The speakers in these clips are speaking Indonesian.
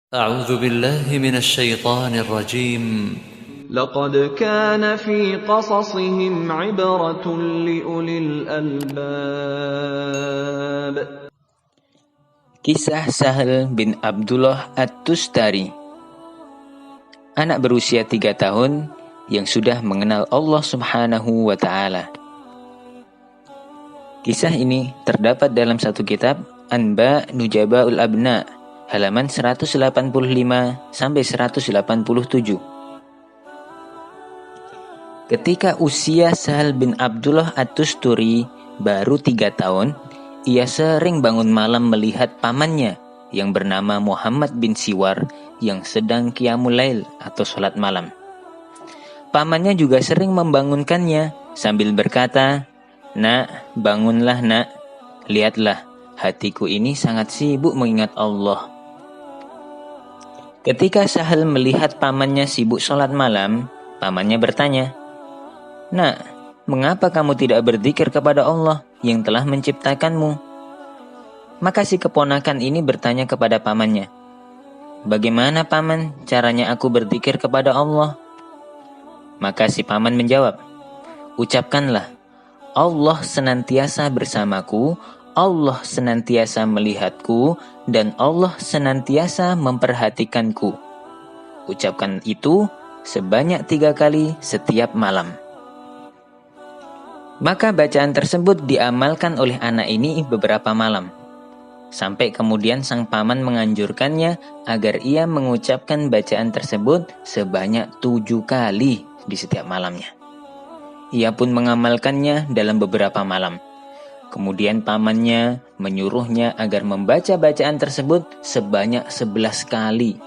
أعوذ بالله من الشيطان الرجيم. لقد كان في قصصهم عبرة لأولي الألباب. Kisah Sahal bin Abdullah At-Tustari, anak berusia 3 tahun yang sudah mengenal Allah Subhanahu wa Ta'ala. Kisah ini terdapat dalam satu kitab Anba Nujabaul Abna, halaman 185 sampai 187. Ketika usia Sahal bin Abdullah At-Tustari baru 3 tahun, ia sering bangun malam melihat pamannya yang bernama Muhammad bin Siwar yang sedang qiyamul lail atau sholat malam. Pamannya juga sering membangunkannya sambil berkata, "Nak, bangunlah nak, lihatlah hatiku ini sangat sibuk mengingat Allah." Ketika Sahal melihat pamannya sibuk sholat malam, pamannya bertanya, "Nak, mengapa kamu tidak berzikir kepada Allah yang telah menciptakanmu?" Maka si keponakan ini bertanya kepada pamannya, "Bagaimana paman caranya aku berzikir kepada Allah?" Maka si paman menjawab, "Ucapkanlah, Allah senantiasa bersamaku, Allah senantiasa melihatku, dan Allah senantiasa memperhatikanku." Ucapkan itu sebanyak 3 kali setiap malam. Maka bacaan tersebut diamalkan oleh anak ini beberapa malam. Sampai kemudian sang paman menganjurkannya agar ia mengucapkan bacaan tersebut sebanyak 7 kali di setiap malamnya. Ia pun mengamalkannya dalam beberapa malam. Kemudian pamannya menyuruhnya agar membaca bacaan tersebut sebanyak 11 kali.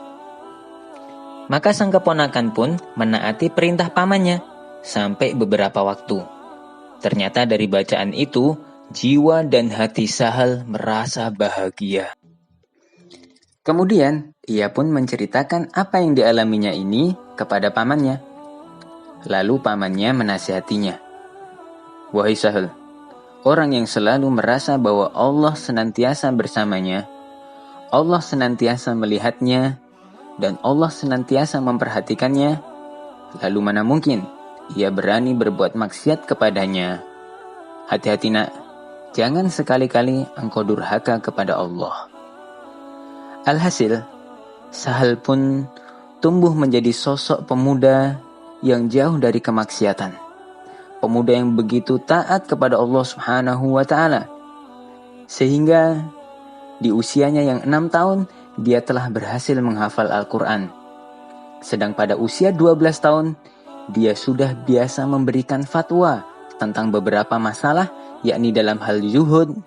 Maka sang keponakan pun menaati perintah pamannya sampai beberapa waktu. Ternyata dari bacaan itu, jiwa dan hati Sahal merasa bahagia. Kemudian, ia pun menceritakan apa yang dialaminya ini kepada pamannya. Lalu pamannya menasihatinya, "Wahai Sahal, orang yang selalu merasa bahwa Allah senantiasa bersamanya, Allah senantiasa melihatnya, dan Allah senantiasa memperhatikannya, lalu mana mungkin ia berani berbuat maksiat kepadanya? Hati-hati nak, jangan sekali-kali engkau durhaka kepada Allah." Alhasil, Sahal pun tumbuh menjadi sosok pemuda yang jauh dari kemaksiatan. Pemuda yang begitu taat kepada Allah Subhanahu wa Ta'ala. Sehingga di usianya yang 6 tahun, dia telah berhasil menghafal Al-Quran. Sedang pada usia 12 tahun, dia sudah biasa memberikan fatwa tentang beberapa masalah, yakni dalam hal zuhud,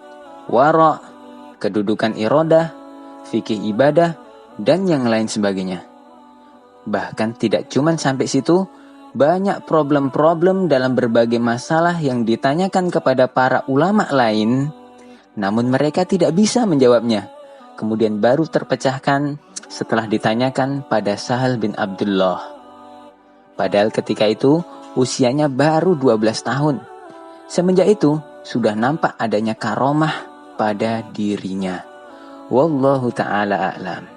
wara', kedudukan iradah, fikih ibadah, dan yang lain sebagainya. Bahkan tidak cuma sampai situ, banyak problem-problem dalam berbagai masalah yang ditanyakan kepada para ulama lain, namun mereka tidak bisa menjawabnya. Kemudian baru terpecahkan setelah ditanyakan pada Sahal bin Abdullah. Padahal ketika itu usianya baru 12 tahun. Semenjak itu sudah nampak adanya karomah pada dirinya. Wallahu ta'ala a'lam.